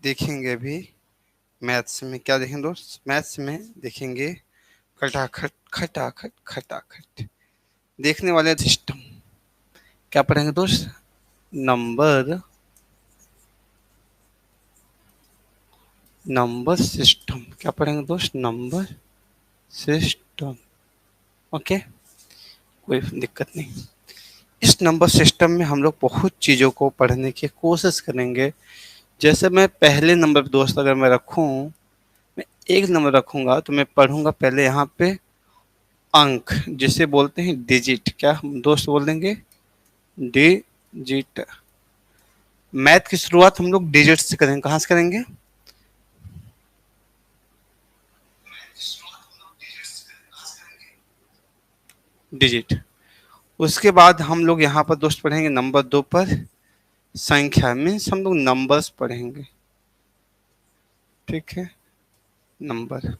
देखेंगे अभी मैथ्स में। क्या देखेंगे दोस्त? मैथ्स में देखेंगे खटाखट खटाखट खटाखट। देखने वाले सिस्टम। क्या पढ़ेंगे दोस्त? Number number system. क्या पढ़ेंगे दोस्त? Number system. ओके, कोई दिक्कत नहीं। इस नंबर सिस्टम में हम लोग बहुत चीज़ों को पढ़ने की कोशिश करेंगे। जैसे मैं पहले नंबर पे दोस्त अगर मैं रखूं, मैं एक नंबर रखूंगा तो मैं पढ़ूंगा पहले यहाँ पे अंक, जिसे बोलते हैं डिजिट। क्या हम दोस्त बोल देंगे? डिजिट। मैथ की शुरुआत हम लोग डिजिट से करेंगे। कहाँ से करेंगे? डिजिट। उसके बाद हम लोग यहाँ पर दोस्त पढ़ेंगे नंबर 2 पर संख्या, मीन्स हम लोग नंबर्स पढ़ेंगे। ठीक है, नंबर।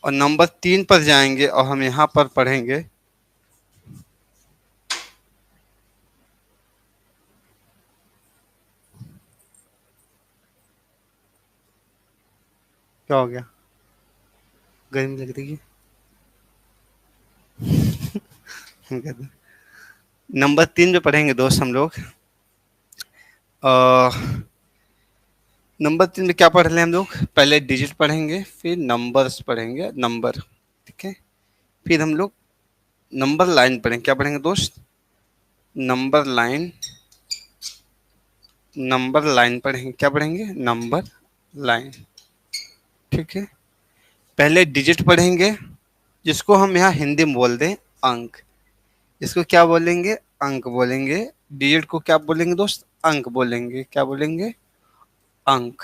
और नंबर 3 पर जाएंगे और हम यहाँ पर पढ़ेंगे क्या हो गया? गर्मी लग रही है। नंबर 3 पे पढ़ेंगे दोस्त हम लोग। नंबर 3 में क्या पढ़ रहे हैं हम लोग? पहले डिजिट पढ़ेंगे, फिर नंबर्स पढ़ेंगे, नंबर। ठीक है, फिर हम लोग नंबर लाइन पढ़ेंगे। क्या पढ़ेंगे दोस्त? Number line. नंबर लाइन पढ़ेंगे। क्या पढ़ेंगे? Number line. ठीक है, पहले डिजिट पढ़ेंगे, जिसको हम यहाँ हिंदी में बोल दें अंक। इसको क्या बोलेंगे? अंक बोलेंगे। डिजिट को क्या बोलेंगे दोस्त? अंक बोलेंगे। क्या बोलेंगे? अंक।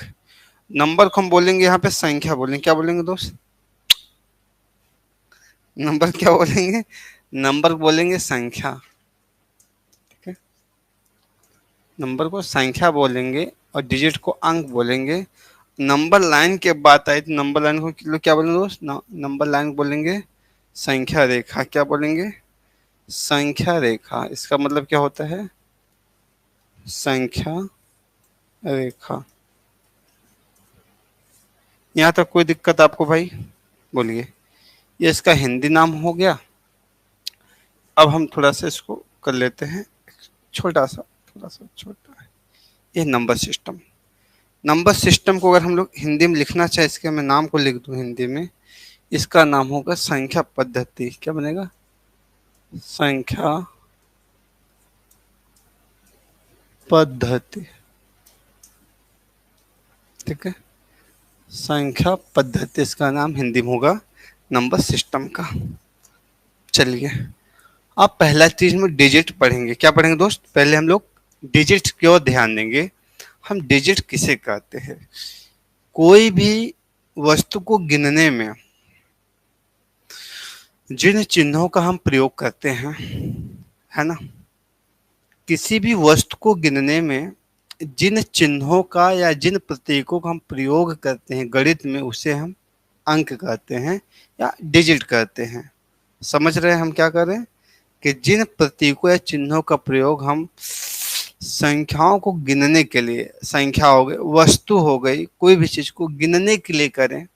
नंबर को हम बोलेंगे यहाँ पे संख्या बोलेंगे। क्या बोलेंगे दोस्त? नंबर क्या बोलेंगे? नंबर बोलेंगे संख्या। ठीक है, नंबर को संख्या बोलेंगे और डिजिट को अंक बोलेंगे। नंबर लाइन के बात आई तो नंबर लाइन को लोग क्या बोलेंगे दोस्त? नंबर लाइन बोलेंगे संख्या रेखा। क्या बोलेंगे? संख्या रेखा। इसका मतलब क्या होता है? संख्या रेखा। यहाँ तक कोई दिक्कत आपको भाई? बोलिए। ये इसका हिंदी नाम हो गया। अब हम थोड़ा सा इसको कर लेते हैं छोटा सा, थोड़ा सा छोटा है। ये नंबर सिस्टम। नंबर सिस्टम को अगर हम लोग हिंदी में लिखना चाहे, इसके मैं नाम को लिख दूं हिंदी में, इसका नाम होगा संख्या पद्धति। क्या बनेगा? संख्या पद्धति। ठीक है, संख्या पद्धति इसका नाम हिंदी में होगा नंबर सिस्टम का। चलिए, अब पहला चीज में डिजिट पढ़ेंगे। क्या पढ़ेंगे दोस्त? पहले हम लोग डिजिट की ओर ध्यान देंगे। हम डिजिट किसे कहते हैं? कोई भी वस्तु को गिनने में जिन चिन्हों का हम प्रयोग करते हैं, है ना, किसी भी वस्तु को गिनने में जिन चिन्हों का या जिन प्रतीकों का हम प्रयोग करते हैं गणित में, उसे हम अंक कहते हैं या डिजिट कहते हैं। समझ रहे हैं हम क्या कर रहे हैं? कि जिन प्रतीकों या चिन्हों का प्रयोग हम संख्याओं को गिनने के लिए, संख्या हो गई, वस्तु हो गई, कोई भी चीज को गिनने के लिए करें,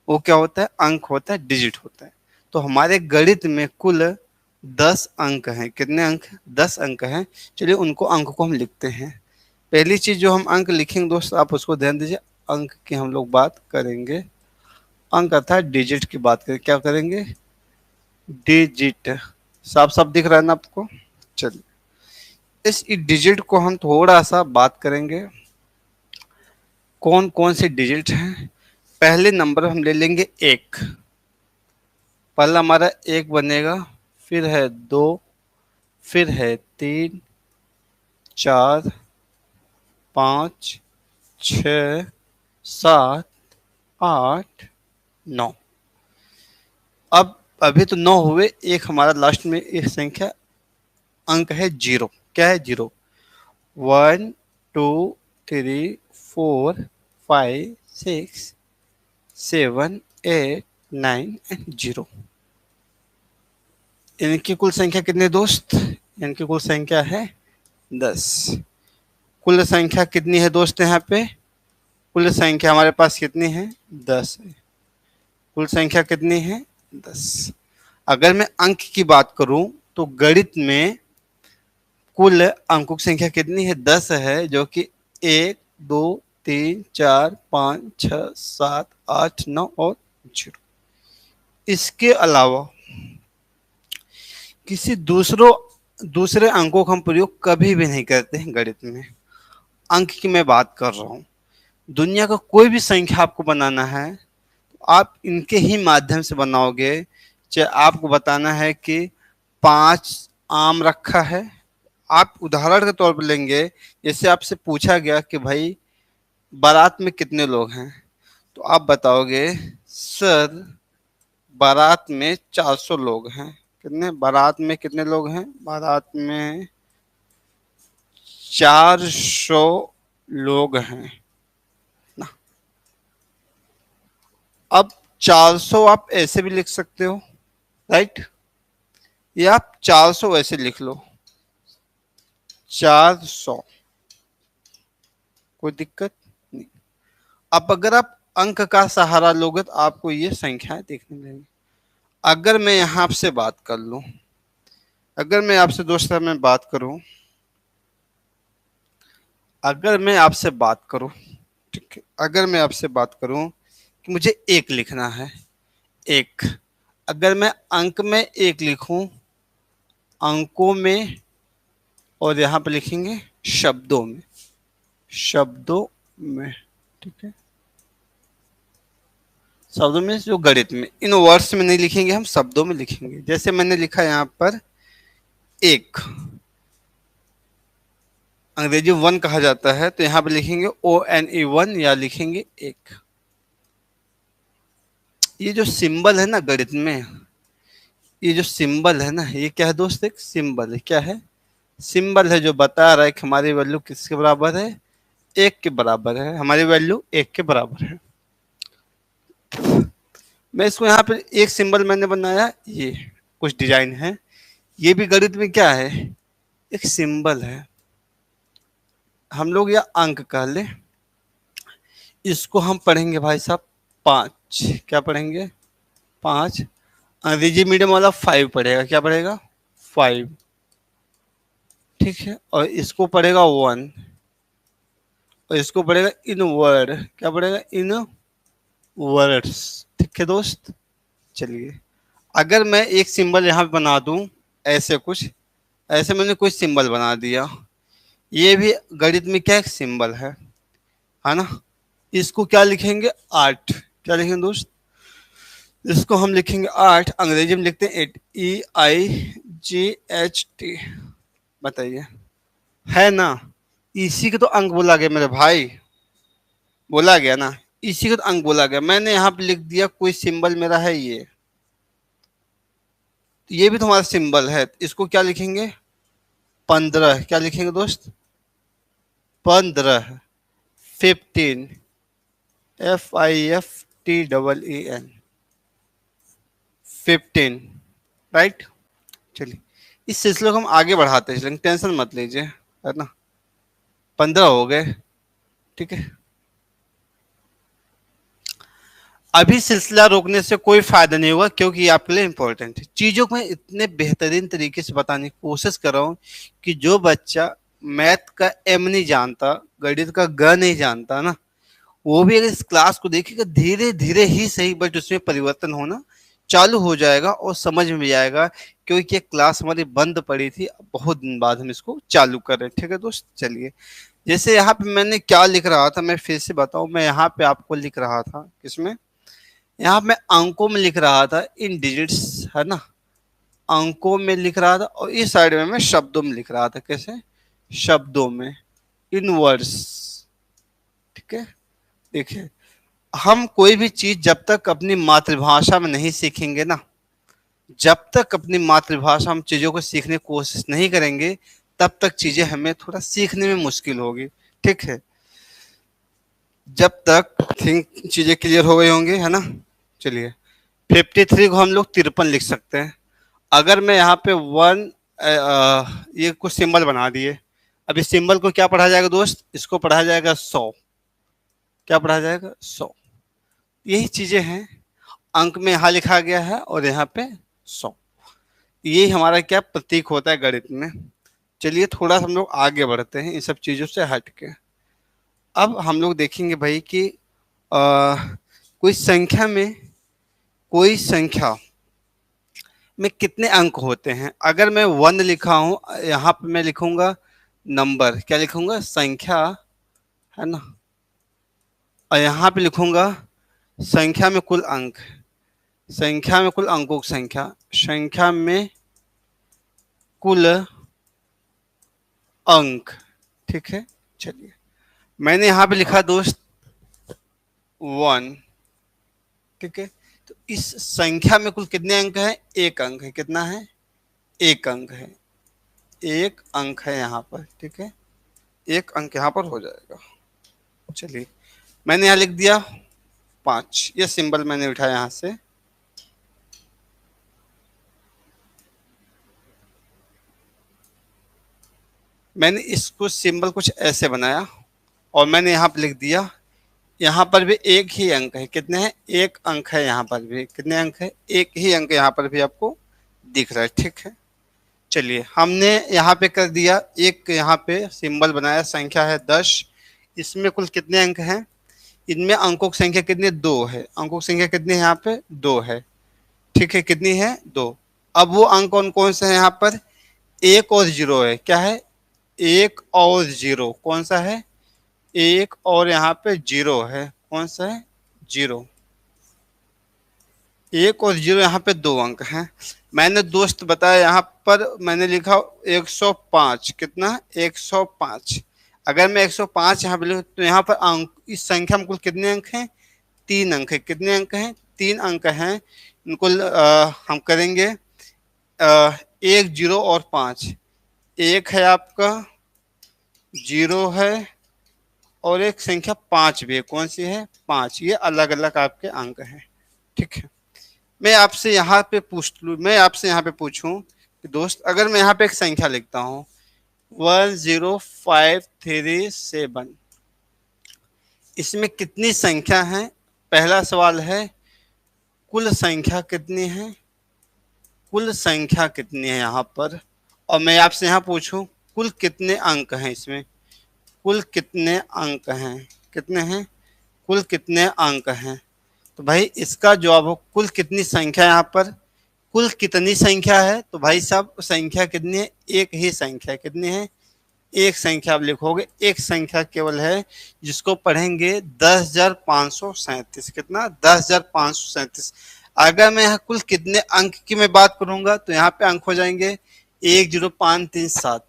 वो क्या होता है? अंक होता है, डिजिट होता है। तो हमारे गणित में कुल 10 अंक हैं। कितने अंक? 10 अंक हैं। चलिए उनको अंक को हम लिखते हैं। पहली चीज जो हम अंक लिखेंगे दोस्त, आप उसको ध्यान दीजिए। अंक की हम लोग बात करेंगे। अंक अर्थात डिजिट की बात करें। क्या करेंगे? डिजिट। साफ साफ दिख रहा है ना आपको? चलिए, इस डिजिट को हम थोड़ा सा बात करेंगे। कौन कौन से डिजिट हैं? पहले नंबर हम ले लेंगे एक। पहला हमारा एक बनेगा, फिर है दो, फिर है तीन, चार, पाँच, छ, सात, आठ, नौ। अब अभी तो 9 हुए, एक हमारा लास्ट में एक संख्या अंक है जीरो। क्या है? जीरो। 1 2 3 4 5 6 7 8 9 and zero. इनकी कुल संख्या कितनी दोस्त? इनकी कुल संख्या है 10। कुल संख्या कितनी है दोस्त यहाँ पे? कुल संख्या हमारे पास कितनी है? 10 है। कुल संख्या कितनी है? 10। अगर मैं अंक की बात करूं तो गणित में कुल अंकों की संख्या कितनी है? 10 है, जो कि 1, 2, 3, 4, 5, 6, 7, 8, 9 और 0। इसके अलावा किसी दूसरे अंकों का हम प्रयोग कभी भी नहीं करते हैं गणित में। अंक की मैं बात कर रहा हूँ। दुनिया का कोई भी संख्या आपको बनाना है तो आप इनके ही माध्यम से बनाओगे। चाहे आपको बताना है कि 5 आम रखा है, आप उदाहरण के तौर पर लेंगे। जैसे आपसे पूछा गया कि भाई बारात में कितने लोग हैं, तो आप बताओगे सर बारात में 400 लोग हैं। कितने? बारात में कितने लोग हैं? बारात में 400 लोग हैं ना। अब 400 आप ऐसे भी लिख सकते हो, राइट? या आप 400 ऐसे लिख लो, 400, कोई दिक्कत नहीं। अब अगर आप अंक का सहारा लोगे तो आपको ये संख्याएं देखने मिलेंगी। अगर मैं यहाँ आपसे बात कर लूं, अगर मैं आपसे दोस्तों में बात करूं, अगर मैं आपसे बात करूं, ठीक है, अगर मैं आपसे बात करूं कि मुझे एक लिखना है, एक, अगर मैं अंक में एक लिखूं, अंकों में, और यहाँ पे लिखेंगे शब्दों में, शब्दों में, ठीक है, शब्दों में जो गणित में, इन वर्ड्स में नहीं लिखेंगे, हम शब्दों में लिखेंगे। जैसे मैंने लिखा यहाँ पर एक, अंग्रेजी वन कहा जाता है, तो यहाँ पे लिखेंगे ONE वन, या लिखेंगे एक। ये जो सिंबल है ना गणित में, ये जो सिंबल है ना, ये क्या है दोस्त? एक सिंबल है। क्या है? सिंबल है, जो बता रहा है कि हमारी वैल्यू किसके बराबर है? एक के बराबर है। हमारी वैल्यू एक के बराबर है। मैं इसको यहाँ पे एक सिंबल मैंने बनाया, ये कुछ डिजाइन है, ये भी गणित में क्या है? एक सिंबल है। हम लोग या अंक कह ले, इसको हम पढ़ेंगे भाई साहब 5। क्या पढ़ेंगे? 5। अंग्रेजी मीडियम वाला 5 पढ़ेगा। क्या पढ़ेगा? 5, ठीक है। और इसको पढ़ेगा 1, और इसको पढ़ेगा इन वर्ड। क्या पढ़ेगा? इन वर्ड्स, ठीक है दोस्त। चलिए, अगर मैं एक सिंबल यहाँ पे बना दूं, ऐसे कुछ, ऐसे मैंने कुछ सिंबल बना दिया, ये भी गणित में क्या एक सिंबल है ना। इसको क्या लिखेंगे? 8। क्या लिखेंगे दोस्त? इसको हम लिखेंगे 8, अंग्रेजी में लिखते हैं 8, EIGHT। बताइए, है ना? इसी के तो अंक बोला गया मेरे भाई, बोला गया ना, इसी का तो अंक बोला गया। मैंने यहाँ पे लिख दिया कोई सिंबल मेरा है ये भी तुम्हारा सिंबल है, इसको क्या लिखेंगे? 15। क्या लिखेंगे दोस्त? 15, 15, FIFTEEN, 15, राइट। चलिए, इस सिलसिले को हम आगे बढ़ाते चलेंगे, टेंशन मत लीजिए, है ना। 15 हो गए, ठीक है। अभी सिलसिला रोकने से कोई फायदा नहीं होगा, क्योंकि ये आपके लिए इंपॉर्टेंट है। चीजों को मैं इतने बेहतरीन तरीके से बताने की कोशिश कर रहा हूँ कि जो बच्चा मैथ का एम नहीं जानता, गणित का ग नहीं जानता ना, वो भी अगर इस क्लास को देखेगा, धीरे धीरे ही सही, बट उसमें परिवर्तन होना चालू हो जाएगा और समझ में भी आएगा। क्योंकि ये क्लास हमारी बंद पड़ी थी, बहुत दिन बाद हम इसको चालू कर रहे हैं, ठीक है दोस्त। चलिए, जैसे यहाँ पे मैंने क्या लिख रहा था, मैं फिर से बताऊं, मैं यहाँ पे आपको लिख रहा था किसमें, यहाँ मैं अंकों में लिख रहा था, इन डिजिट्स, है ना, अंकों में लिख रहा था, और इस साइड में मैं शब्दों में लिख रहा था। कैसे? शब्दों में, इन वर्ड्स, ठीक है। देखिए, हम कोई भी चीज जब तक अपनी मातृभाषा में नहीं सीखेंगे ना, जब तक अपनी मातृभाषा हम चीजों को सीखने की कोशिश नहीं करेंगे, तब तक चीजें हमें थोड़ा सीखने में मुश्किल होगी, ठीक है। जब तक थिंक चीजें क्लियर हो गई होंगी, है ना। चलिए, 53 को हम लोग 53 लिख सकते हैं। अगर मैं यहाँ पे वन, ये कुछ सिंबल बना दिए, अब इस सिंबल को क्या पढ़ा जाएगा दोस्त? इसको पढ़ा जाएगा 100। क्या पढ़ा जाएगा 100। यही चीजें हैं, अंक में यहाँ लिखा गया है और यहाँ पे 100। ये हमारा क्या प्रतीक होता है गणित में। चलिए थोड़ा सा हम लोग आगे बढ़ते हैं इन सब चीजों से हट के। अब हम लोग देखेंगे भाई कि कोई संख्या में, कोई संख्या में कितने अंक होते हैं। अगर मैं 1 लिखा हूं, यहाँ पे मैं लिखूंगा नंबर, क्या लिखूंगा, संख्या, है ना, और यहाँ पे लिखूंगा संख्या में कुल अंक, संख्या में कुल अंकों की संख्या, संख्या में कुल अंक। ठीक है, चलिए मैंने यहाँ पे लिखा दोस्त 1। ठीक है, तो इस संख्या में कुल कितने अंक हैं, एक अंक है। कितना है, एक अंक है, एक अंक है यहाँ पर। ठीक है, एक अंक यहाँ पर हो जाएगा। चलिए मैंने यहाँ लिख दिया 5, ये सिंबल मैंने उठाया यहाँ से। मैंने इसको सिंबल कुछ ऐसे बनाया और मैंने यहाँ पर लिख दिया, यहाँ पर भी एक ही अंक है। कितने हैं, एक अंक है। यहाँ पर भी कितने अंक है, एक ही अंक यहाँ पर भी आपको दिख रहा है। ठीक है, चलिए हमने यहाँ पे कर दिया, एक यहाँ पे सिंबल बनाया, संख्या है 10। इसमें कुल कितने अंक हैं, इनमें अंकों की संख्या कितनी, 2 है। अंकों की संख्या कितनी है यहाँ पे, 2 है। ठीक है, कितनी है, 2। अब वो अंक कौन कौन से हैं यहाँ पर, एक और जीरो है। क्या है, एक और जीरो, कौन सा है, एक और यहाँ पे जीरो है। कौन सा है, जीरो। एक और जीरो, यहाँ पे 2 अंक हैं। मैंने दोस्त बताया यहाँ पर मैंने लिखा 105। कितना, 105। अगर मैं 105 यहाँ पे लिखूं तो यहाँ पर अंक, इस संख्या में कुल कितने अंक हैं, 3 अंक है। कितने अंक हैं, 3 अंक हैं। इनको हम करेंगे 1, 0 और 5। एक है आपका, जीरो है, और एक संख्या 5 भी है। कौन सी है, 5। ये अलग अलग आपके अंक हैं। ठीक है, मैं आपसे यहाँ पे पूछ लूँ, मैं आपसे यहाँ पे पूछूं कि दोस्त, अगर मैं यहाँ पे एक संख्या लिखता हूँ 10537, इसमें कितनी संख्या है। पहला सवाल है कुल संख्या कितनी है, कुल संख्या कितनी है यहाँ पर। और मैं आपसे यहाँ पूछूं कुल कितने अंक हैं इसमें, कुल कितने अंक हैं, कितने हैं, कुल कितने अंक हैं। तो भाई इसका जवाब हो कुल कितनी संख्या, यहाँ पर कुल कितनी संख्या है। तो भाई साहब संख्या कितनी है, एक ही संख्या। कितनी है, एक संख्या आप लिखोगे। एक संख्या केवल है जिसको पढ़ेंगे 10,537। कितना, 10,537। अगर मैं यहाँ कुल कितने अंक की मैं बात करूंगा तो यहाँ पे अंक हो जाएंगे 10537।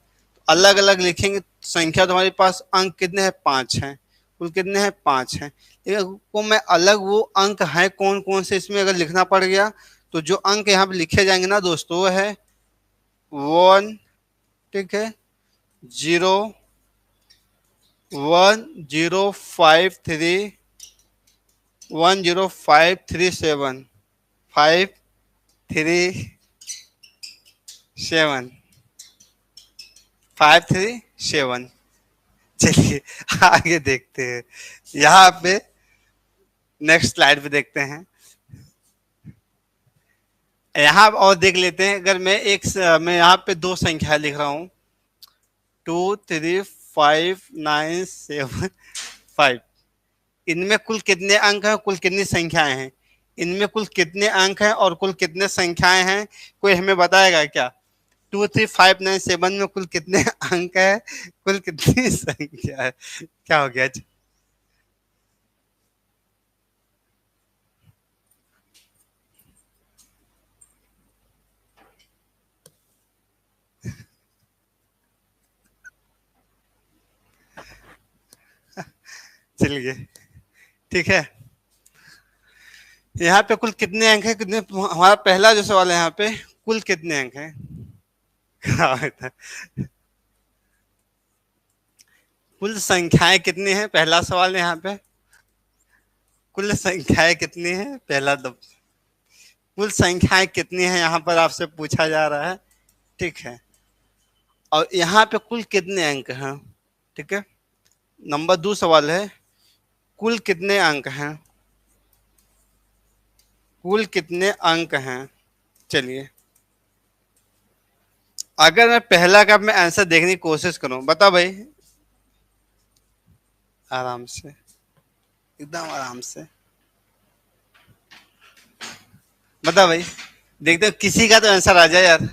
अलग अलग लिखेंगे संख्या, तो हमारे पास अंक कितने हैं, 5 हैं। कुल कितने हैं, 5 हैं। को मैं अलग वो अंक हैं कौन कौन से इसमें अगर लिखना पड़ गया, तो जो अंक यहाँ पे लिखे जाएंगे ना दोस्तों, वो है 1, ठीक है, 0, 1053, 10537, 537, 537। चलिए आगे देखते हैं, यहाँ पे नेक्स्ट स्लाइड पे देखते हैं। यहाँ और देख लेते हैं, अगर मैं यहाँ पे 2 संख्या लिख रहा हूँ 235,975, इनमें कुल कितने अंक हैं, कुल कितनी संख्याएं हैं, इनमें कुल कितने अंक हैं और कुल कितने संख्याएं हैं, कोई हमें बताएगा क्या। 235,975 में कुल कितने अंक है, कुल कितनी संख्या है, क्या हो गया। चलिए ठीक है, यहाँ पे कुल कितने अंक है, कितने, हमारा पहला जो सवाल है यहाँ पे कुल कितने अंक है, कुल संख्याएं कितनी हैं, पहला सवाल है यहाँ पे। कुल संख्याएं कितनी है, पहला दब, कुल संख्याएं कितनी है यहाँ पर आपसे पूछा जा रहा है। ठीक है, और यहाँ पे कुल कितने अंक हैं। ठीक है, नंबर 2 सवाल है कुल कितने अंक हैं? कुल कितने अंक हैं? चलिए, अगर मैं पहला का मैं आंसर देखने की कोशिश करूं, बताओ भाई। आराम से, एकदम आराम से बताओ भाई। देखते हो किसी का तो आंसर आ जाए यार।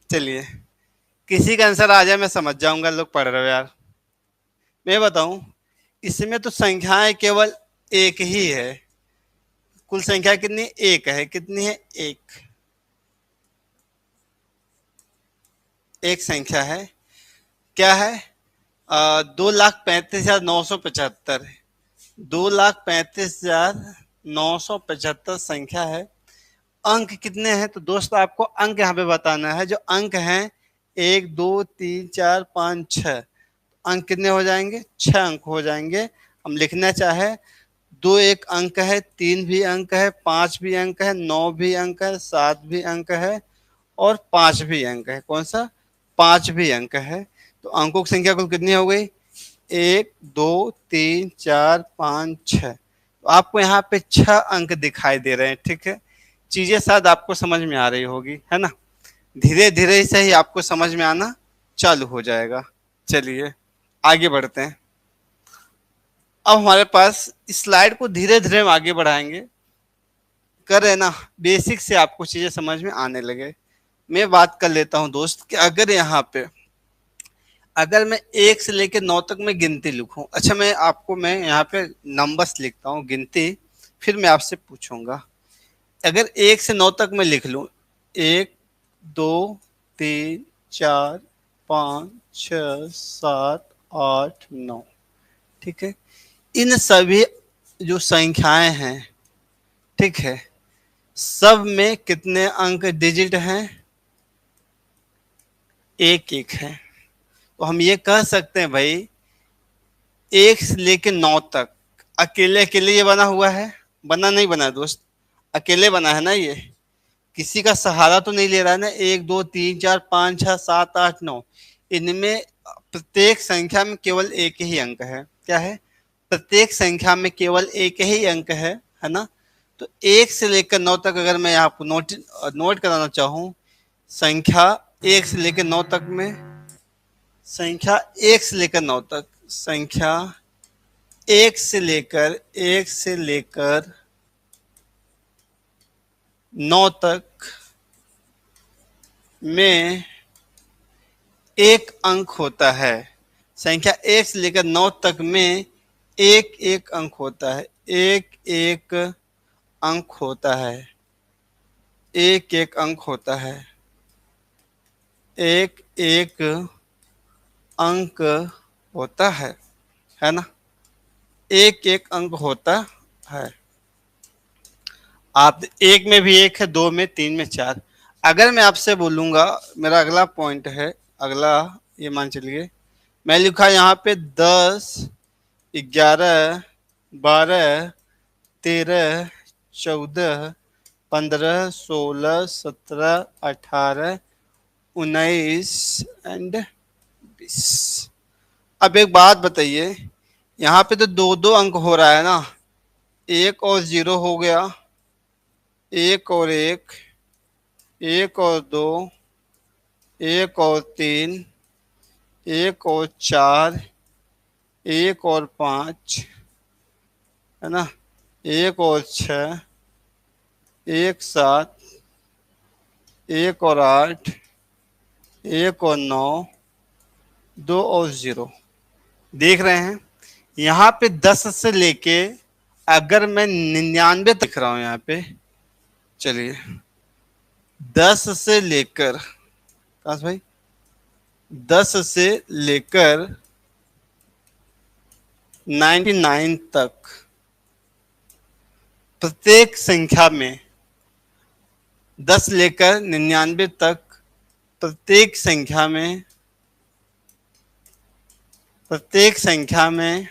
चलिए, किसी का आंसर आ जाए मैं समझ जाऊंगा लोग पढ़ रहे हो यार। मैं बताऊं, इसमें तो संख्याएं केवल एक ही है। कुल संख्या कितनी? एक है। कितनी है? एक। एक संख्या है। क्या है? 2,35,975। 2,35,975 संख्या है। अंक कितने हैं? तो दोस्त आपको अंक यहाँ पे बताना है। जो अंक हैं, 1, 2, 3, 4, 5, 6 अंक कितने हो जाएंगे? 6 अंक हो जाएंगे। हम लिखना चाहे, 2 एक अंक है, 3 भी अंक है, 5 भी अंक है, 9 भी अंक है, 7 भी अंक है और 5 भी अंक है। कौन सा? 5 भी अंक है। तो अंकों की संख्या कुल कितनी हो गई? 1, 2, 3, 4, 5, 6। तो आपको यहाँ पे 6 अंक दिखाई दे रहे हैं। ठीक है, चीजें शायद आपको समझ में आ रही होगी, है ना? धीरे धीरे से ही आपको समझ में आना चालू हो जाएगा। चलिए आगे बढ़ते हैं। अब हमारे पास स्लाइड को धीरे धीरे हम आगे बढ़ाएंगे। कर रहे ना, बेसिक से आपको चीजें समझ में आने लगे। मैं बात कर लेता हूं दोस्त कि अगर यहाँ पे, अगर मैं 1 से लेकर 9 तक मैं गिनती लिखूं। अच्छा, मैं यहाँ पे नंबर्स लिखता हूँ, गिनती, फिर मैं आपसे पूछूंगा। अगर 1 से 9 तक मैं लिख लूं, 1, 2, 3, 4, 5, 6, 7, 8, 9। ठीक है, इन सभी जो संख्याएं हैं, ठीक है, सब में कितने अंक डिजिट हैं? एक एक है। तो हम ये कह सकते हैं भाई, 1 से लेकर 9 तक अकेले अकेले ये बना हुआ है। बना नहीं बना दोस्त? अकेले बना है ना ये। किसी का सहारा तो नहीं ले रहा है ना। 1, 2, 3, 4, 5, 6, 7, 8, 9, इनमें प्रत्येक संख्या में केवल एक ही अंक है। क्या है? प्रत्येक संख्या में केवल एक ही अंक है ना? तो 1 से लेकर 9 तक अगर मैं आपको नोट कराना चाहूं, संख्या 1 से लेकर 9 तक में, संख्या 1 से लेकर 9 तक, संख्या 1 से लेकर 9 तक में एक अंक होता है। संख्या 1 से लेकर 9 तक में एक एक अंक होता है। एक एक अंक होता है। एक एक अंक होता है। एक एक अंक होता है ना? एक एक अंक होता है। आप एक में भी एक है, दो में, तीन में, चार। अगर मैं आपसे बोलूंगा, मेरा अगला पॉइंट है, अगला, ये मान चलिए मैं लिखा यहाँ पे 10, 11, 12, 13, 14, 15, 16, 17, 18, 19 एंड 20। अब एक बात बताइए, यहाँ पे तो दो दो अंक हो रहा है ना। एक और जीरो हो गया, एक और एक, एक और दो, एक और तीन, एक और चार, एक और पाँच, है ना, एक और छः, एक सात, एक और आठ, एक और नौ, दो और जीरो। देख रहे हैं यहाँ पे 10 से लेके, अगर मैं 99 लिख रहा हूँ यहाँ पे, चलिए 10 से लेकर, काश भाई, 10 से लेकर 99 तक प्रत्येक संख्या में, 10 लेकर 99 तक प्रत्येक संख्या में, प्रत्येक संख्या में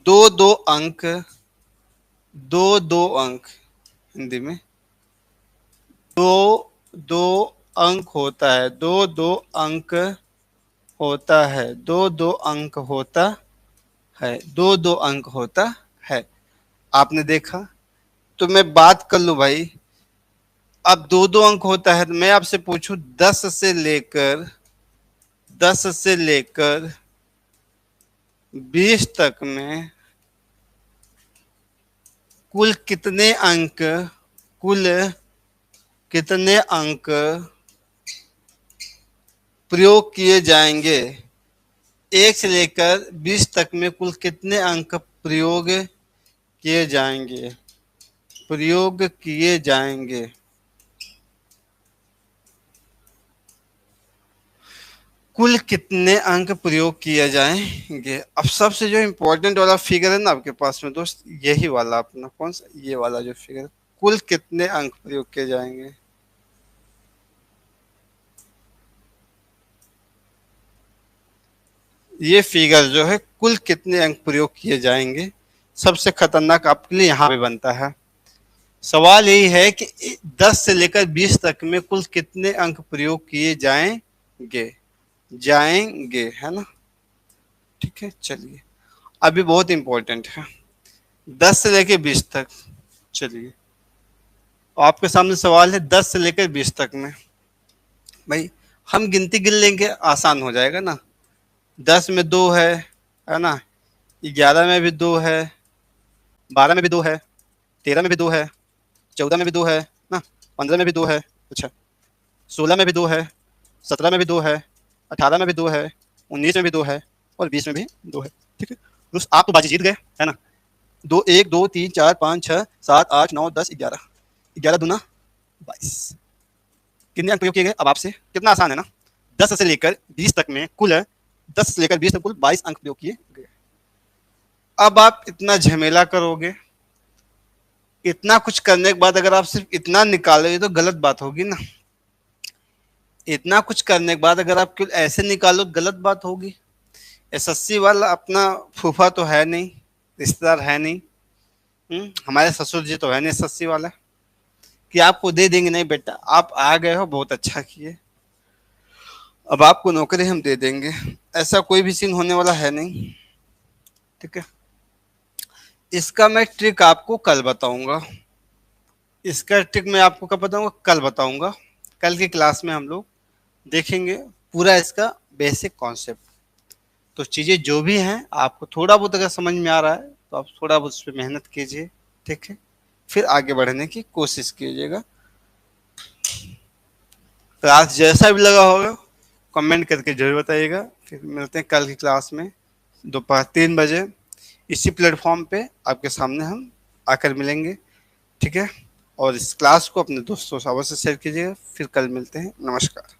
दो दो अंक, दो दो अंक, हिंदी में दो दो अंक होता है। दो दो अंक होता है। दो दो अंक होता है, दो दो अंक होता है। आपने देखा। तो मैं बात कर लूं भाई, अब दो दो अंक होता है तो मैं आपसे पूछूं 10 से लेकर 20 तक में कुल कितने अंक कुल कितने अंक प्रयोग किए जाएंगे। 1 से लेकर 20 तक में कुल कितने अंक किए जाएंगे प्रयोग किए जाएंगे। कुल कितने अंक प्रयोग किए जाएंगे। अब सबसे जो इम्पोर्टेंट वाला फिगर है ना आपके पास में दोस्त, यही वाला अपना कौन सा, ये वाला जो फिगर, कुल कितने अंक प्रयोग किए जाएंगे। ये फिगर जो है कुल कितने अंक प्रयोग किए जाएंगे, सबसे खतरनाक आपके लिए यहाँ पे बनता है। सवाल यही है कि 10 से लेकर 20 तक में कुल कितने अंक प्रयोग किए जाएंगे जाएंगे है ना। ठीक है, चलिए अभी बहुत इंपॉर्टेंट है 10 से लेकर 20 तक। चलिए आपके सामने सवाल है 10 से लेकर 20 तक में। भाई हम गिनती गिन लेंगे, आसान हो जाएगा ना। 10 में 2 है ना। 11 में भी 2 है, 12 में भी 2 है, 13 में भी 2 है, 14 में भी 2 है ना, 15 में भी 2 है, अच्छा 16 में भी 2 है, 17 में भी 2 है, 18 में भी 2 है, 19 में भी 2 है और 20 में भी 2 है। ठीक है दोस्त, आप तो बाजी जीत गए है ना। 1 2 3 4 5 6 7 8 9 10 11, 11 दूना 22। कितने अंक प्रयोग किए गए, अब आपसे कितना आसान है ना। 10 से लेकर 20 तक में कुल 22 अंक प्रयोग किए गए। अब आप इतना झमेला करोगे, इतना कुछ करने के बाद अगर आप सिर्फ इतना निकालोगे तो गलत बात होगी ना। इतना कुछ करने के बाद अगर आप केवल ऐसे निकालो गलत बात होगी। एसएससी वाला अपना फूफा तो है नहीं, रिश्तेदार है नहीं। हमारे ससुर जी तो है नहीं एसएससी वाला कि आपको दे देंगे। नहीं बेटा, आप आ गए हो, बहुत अच्छा किए, अब आपको नौकरी हम दे देंगे, ऐसा कोई भी सीन होने वाला है नहीं। ठीक है, इसका मैं ट्रिक आपको कल बताऊंगा। इसका ट्रिक मैं आपको कब बताऊंगा, कल बताऊंगा। कल की क्लास में हम लोग देखेंगे पूरा इसका बेसिक कॉन्सेप्ट। तो चीज़ें जो भी हैं आपको थोड़ा बहुत अगर समझ में आ रहा है तो आप थोड़ा बहुत उस पर मेहनत कीजिए। ठीक है, फिर आगे बढ़ने की कोशिश कीजिएगा। क्लास जैसा भी लगा होगा कमेंट करके जरूर बताइएगा। फिर मिलते हैं कल की क्लास में दोपहर 3 बजे इसी प्लेटफॉर्म पे आपके सामने हम आकर मिलेंगे। ठीक है, और इस क्लास को अपने दोस्तों से अवश्य शेयर कीजिएगा। फिर कल मिलते हैं, नमस्कार।